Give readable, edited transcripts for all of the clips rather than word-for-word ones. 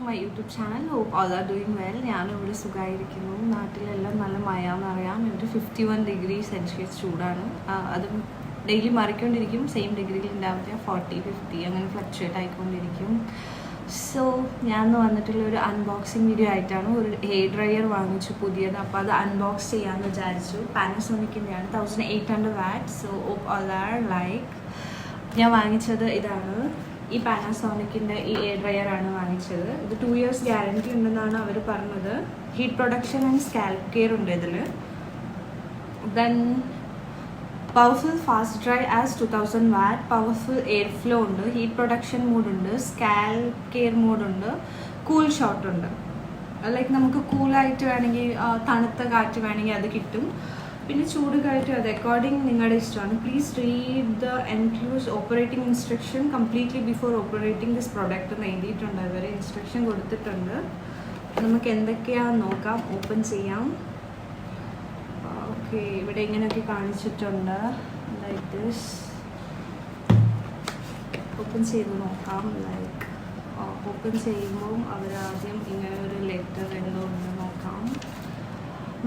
My YouTube channel. Hope all are doing well. ഞാനിവിടെ സുഖമായിരിക്കുന്നു. നാട്ടിലെല്ലാം നല്ല മഴയെന്നറിയാം. ഇവിടെ 51°C ചൂടാണ്. അതും ഡെയിലി മാറിക്കൊണ്ടിരിക്കും. സെയിം ഡിഗ്രിയിൽ ഉണ്ടാവില്ല. 40, 50 അങ്ങനെ ഫ്ലക്ച്വേറ്റ് ആയിക്കൊണ്ടിരിക്കും. സോ ഞാൻ വന്നിട്ടുള്ള ഒരു അൺബോക്സിങ് വീഡിയോ ആയിട്ടാണ്. ഒരു ഹെയർ ഡ്രയർ വാങ്ങിച്ചു പുതിയത്. അപ്പോൾ അത് അൺബോക്സ് ചെയ്യാമെന്ന് വിചാരിച്ചു. പാനസോണിക്കിൻ്റെയാണ്, 1800 watt. So hope all are like. ഞാൻ വാങ്ങിച്ചത് ഇതാണ്. ഈ പാനാസോണിക്കിൻ്റെ ഈ എയർ ഡ്രയറാണ് വാങ്ങിച്ചത്. ഇത് 2 years ഗ്യാരണ്ടി ഉണ്ടെന്നാണ് അവർ പറഞ്ഞത്. Heat protection and scalp care ഉണ്ട് ഇതിൽ. Then powerful fast dry as 2000 watt. Powerful air flow ഉണ്ട്. ഹീറ്റ് പ്രൊഡക്ഷൻ മോഡുണ്ട്. സ്കാൽപ്പ് കെയർ മോഡുണ്ട്. കൂൾ ഷോട്ട് ഉണ്ട്. ലൈക്ക് നമുക്ക് കൂളായിട്ട് വേണമെങ്കിൽ, തണുത്ത കാറ്റ് വേണമെങ്കിൽ അത് കിട്ടും. പിന്നെ ചൂട് കാറ്റ് അത് അക്കോർഡിംഗ് നിങ്ങളുടെ ഇഷ്ടമാണ്. Please read the enclosed operating instruction completely before operating this product എന്ന് എഴുതിയിട്ടുണ്ട്. അവർ ഇൻസ്ട്രക്ഷൻ കൊടുത്തിട്ടുണ്ട്. നമുക്ക് എന്തൊക്കെയാണെന്ന് നോക്കാം. ഓപ്പൺ ചെയ്യാം. ഓക്കെ, ഇവിടെ ഇങ്ങനെയൊക്കെ കാണിച്ചിട്ടുണ്ട്. Like this. ഓപ്പൺ ചെയ്ത് നോക്കാം. ലൈക്ക് ഓപ്പൺ ചെയ്യുമ്പോൾ അവരാദ്യം ഇങ്ങനെ ഒരു ലെറ്റർ എന്തോ ഉണ്ട് നോക്കാം.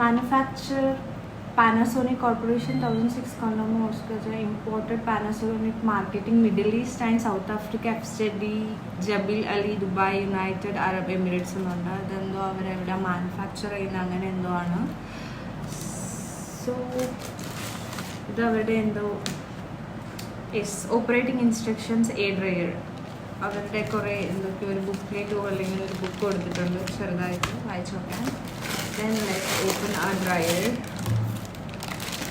Manufacture Panasonic Corporation 1006 Colombo, Moscow. Imported Panasonic Marketing Middle East and South Africa, FZD, Jabil Ali, Dubai, United Arab Emirates എന്നുണ്ട്. അതെന്തോ അവരെവിടെ മാനുഫാക്ചർ ചെയ്യുന്ന അങ്ങനെ എന്തോ ആണ്. സോ ഇത് അവരുടെ എന്തോ ഓപ്പറേറ്റിംഗ് ഇൻസ്ട്രക്ഷൻസ് എയർ ഡ്രയർ. അവരുടെ കുറേ എന്തൊക്കെ ഒരു ബുക്ക്ലെറ്റോ അല്ലെങ്കിൽ ഒരു ബുക്ക് കൊടുത്തിട്ടുണ്ട്. ചെറുതായിട്ട് വായിച്ചു നോക്കാൻ. ദെൻ ലെറ്റ്സ് ഓപ്പൺ ആ ഡ്രയർ.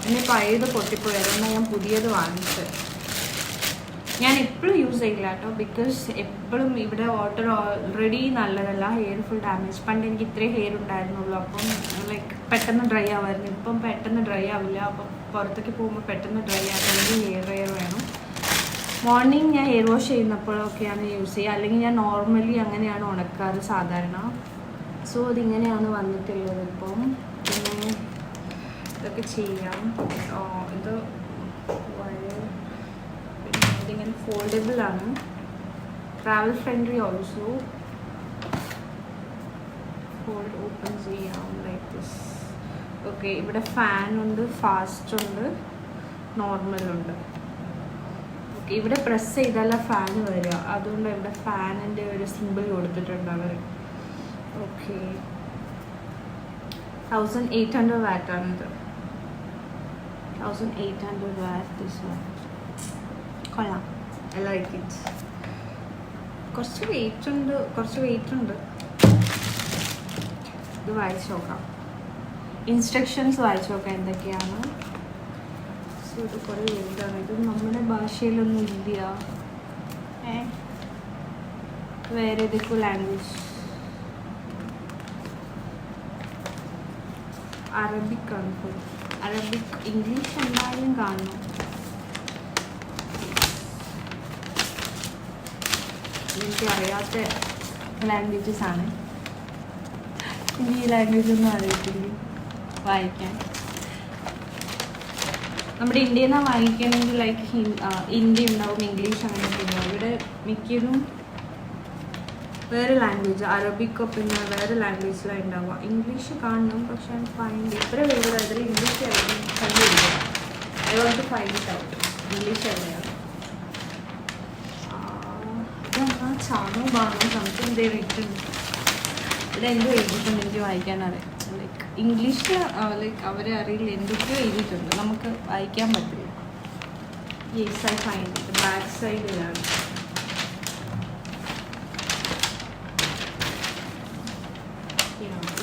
എന്നെ പഴയത് പൊട്ടിപ്പോയി. അതുകൊണ്ടാണ് ഞാൻ പുതിയത് വാങ്ങിച്ചത്. ഞാൻ എപ്പോഴും യൂസ് ചെയ്യില്ല കേട്ടോ. ബിക്കോസ് എപ്പോഴും ഇവിടെ വാട്ടർ ഓൾറെഡി നല്ലതല്ല. Hair full damage. പണ്ട് എനിക്ക് ഇത്രയും ഹെയർ ഉണ്ടായിരുന്നുള്ളൂ. അപ്പം ലൈക്ക് പെട്ടെന്ന് ഡ്രൈ ആവായിരുന്നു. ഇപ്പം പെട്ടെന്ന് ഡ്രൈ ആവില്ല. അപ്പം പുറത്തേക്ക് പോകുമ്പോൾ പെട്ടെന്ന് ഡ്രൈ ആകണമെങ്കിൽ ഹെയർ ഡ്രയർ വേണം. മോർണിംഗ് ഞാൻ ഹെയർ വാഷ് ചെയ്യുന്നപ്പോഴൊക്കെയാണ് യൂസ് ചെയ്യുക. അല്ലെങ്കിൽ ഞാൻ നോർമലി അങ്ങനെയാണ് ഉണക്കാറ് സാധാരണ. സോ അതിങ്ങനെയാണ് വന്നിട്ടുള്ളത്. ഇപ്പം പിന്നെ ഇതൊക്കെ ചെയ്യാം. ഇത് പിന്നെ ഇതിങ്ങനെ ഫോൾഡബിൾ ആണ്. Travel friendly also. Fold open ചെയ്യാം ലൈക്ക് ദിസ്. ഓക്കെ, ഇവിടെ ഫാൻ ഉണ്ട്, ഫാസ്റ്റ് ഉണ്ട്, നോർമൽ ഉണ്ട്. ഓക്കെ, ഇവിടെ പ്രസ് ചെയ്താല ഫാൻ വരിക. അതുകൊണ്ട് ഇവിടെ ഫാനിൻ്റെ ഒരു സിമ്പിൾ കൊടുത്തിട്ടുണ്ട് അവർ. ഓക്കെ, 1800 വാട്ടാണിത്. 1800 watt. This one കൊള്ളാം. I like it. കുറച്ച് വെയിറ്റ് ഉണ്ട്. ഇത് വായിച്ചു നോക്കാം. ഇൻസ്ട്രക്ഷൻസ് വായിച്ചു നോക്കാം എന്തൊക്കെയാണ്. സോ ഇത് കുറേ വെയിറ്റാണ്. ഇത് നമ്മുടെ ഭാഷയിലൊന്നും ഇല്ല. വേറെ ഏതൊക്കെ ലാംഗ്വേജ്? അറബിക് ആണ്. അറബിക്, ഇംഗ്ലീഷ് എന്തായാലും കാണണം. എനിക്ക് അറിയാത്ത ലാംഗ്വേജസ് ആണ്. എനിക്ക് ഈ ലാംഗ്വേജ് ഒന്നും അറിയത്തില്ല വായിക്കാൻ. നമ്മുടെ ഇന്ത്യയിൽ നിന്നാണ് വാങ്ങിക്കണമെങ്കിൽ ലൈക്ക് ഹിന്ദി ഉണ്ടാവും, ഇംഗ്ലീഷ് അങ്ങനെയൊക്കെ ഉണ്ടാവും. ഇവിടെ മിക്കതും വേറെ ലാംഗ്വേജ്, അറബിക്കോ പിന്നെ വേറെ ലാംഗ്വേജിലാണ് ഉണ്ടാവുക. ഇംഗ്ലീഷ് കാണണം, പക്ഷെ ഫൈൻഡ് ഇത്ര വേറെ ഇംഗ്ലീഷ് കണ്ടുപിടിക്കുക. I want to find it out. English എവിടെയാണ്? ചാണോ ബാണോ സംതിങ് ദേ റിട്ടൺ. ഇവിടെ എന്തോ എഴുതിയിട്ടുണ്ട്. എനിക്ക് വായിക്കാൻ അറിയാം. ലൈക്ക് ഇംഗ്ലീഷിൽ ലൈക്ക് അവരെ അറിയില്ല. എന്തൊക്കെയോ എഴുതിയിട്ടുണ്ട്, നമുക്ക് വായിക്കാൻ പറ്റില്ല. Yes, I find it. Back സൈഡിലാണ്.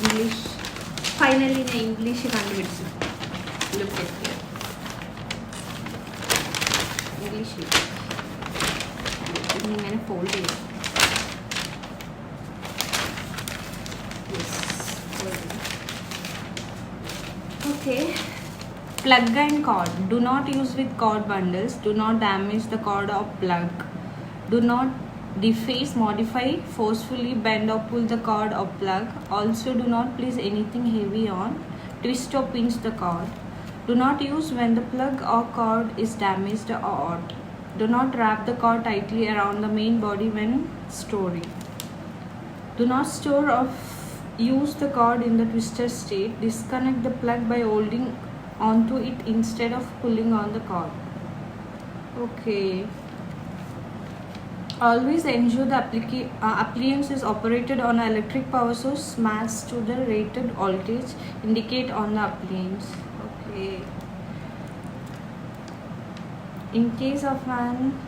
ഇംഗ്ലീഷ്. ഫൈനലി ഞാൻ ഇംഗ്ലീഷ് കണ്ടുപിടിച്ചു. Look at English. ഇങ്ങനെ ഫോൾഡ് ചെയ്യും. Okay, plug and cord. Do not use with cord bundles. Do not damage the cord or plug. Do not deface, modify, forcefully bend or pull the cord or plug. Also, do not place anything heavy on, twist or pinch the cord. Do not use when the plug or cord is damaged or odd. Do not wrap the cord tightly around the main body when storing. Do not store or use the cord in the twisted state. Disconnect the plug by holding onto it instead of pulling on the cord. Okay. Always ensure the appliance is operated on an electric power source matched to the rated voltage indicate on the appliance. Okay. In case of an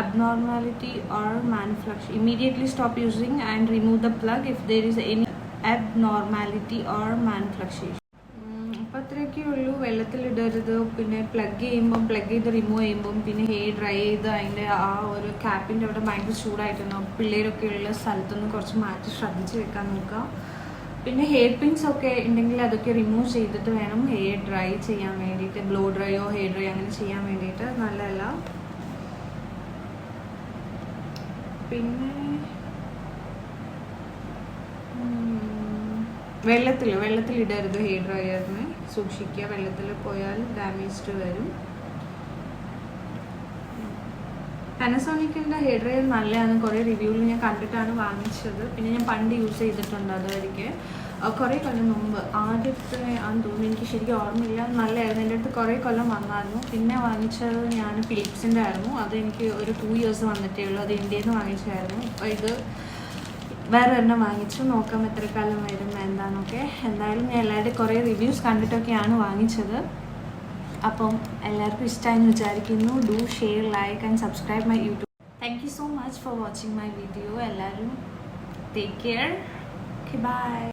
abnormality or manufacture, immediately stop using and remove the plug if there is any abnormality or manufacturation. അപ്പോൾ അത്രയൊക്കെ ഉള്ളൂ. വെള്ളത്തിലിടരുത്. പിന്നെ plug ചെയ്ത് remove ചെയ്യുമ്പം പിന്നെ hair dry ചെയ്ത് അതിൻ്റെ ആ ഒരു ക്യാപ്പിൻ്റെ അവിടെ ഭയങ്കര ചൂടായിട്ടുണ്ടാവും. പിള്ളേരൊക്കെ ഉള്ള സ്ഥലത്തൊന്ന് കുറച്ച് മാറ്റി ശ്രദ്ധിച്ച് വെക്കാൻ നോക്കുക. പിന്നെ ഹെയർ പിൻസ് ഒക്കെ ഉണ്ടെങ്കിൽ അതൊക്കെ റിമൂവ് ചെയ്തിട്ട് വേണം ഹെയർ ഡ്രൈ ചെയ്യാൻ വേണ്ടിയിട്ട്. ബ്ലോ ഡ്രൈയോ ഹെയർ ഡ്രൈ അങ്ങനെ ചെയ്യാൻ വേണ്ടിയിട്ട് നല്ലതല്ല. പിന്നെ വെള്ളത്തിലിടരുത് ഹെയർ ഡ്രയറിന്. സൂക്ഷിക്കുക, വെള്ളത്തിൽ പോയാൽ ഡാമേജ്ഡ് വരും. പാനസോണിക്കിൻ്റെ ഹെയർ ഡ്രയർ നല്ലതാണ്. കുറേ റിവ്യൂവിൽ ഞാൻ കണ്ടിട്ടാണ് വാങ്ങിച്ചത്. പിന്നെ ഞാൻ പണ്ട് യൂസ് ചെയ്തിട്ടുണ്ട്. അതുവരെയ്ക്ക് കുറേ കൊല്ലം മുമ്പ് ആദ്യത്തെ ആണെന്ന് തോന്നുന്നു, എനിക്ക് ശരിക്കും ഓർമ്മയില്ല. നല്ലതായിരുന്നു. എൻ്റെ അടുത്ത് കുറേ കൊല്ലം വന്നായിരുന്നു. പിന്നെ വാങ്ങിച്ചത് ഞാൻ ഫിലിപ്സിൻ്റെ ആയിരുന്നു. അതെനിക്ക് ഒരു 2 years വന്നിട്ടേ ഉള്ളൂ. അത് ഇന്ത്യയിൽ നിന്ന് വാങ്ങിച്ചായിരുന്നു. അപ്പോൾ ഇത് വേറെ ഒരെണ്ണം വാങ്ങിച്ചു. നോക്കാം എത്ര കാലം വരും എന്താണെന്നൊക്കെ. എന്തായാലും ഞാൻ എല്ലാവരുടെയും കുറേ റിവ്യൂസ് കണ്ടിട്ടൊക്കെയാണ് വാങ്ങിച്ചത്. അപ്പം എല്ലാവർക്കും ഇഷ്ടമായെന്ന് വിചാരിക്കുന്നു. Do share, like and subscribe my YouTube. Thank you so much for watching my video. എല്ലാവരും ടേക്ക് കെയർ. Okay, by.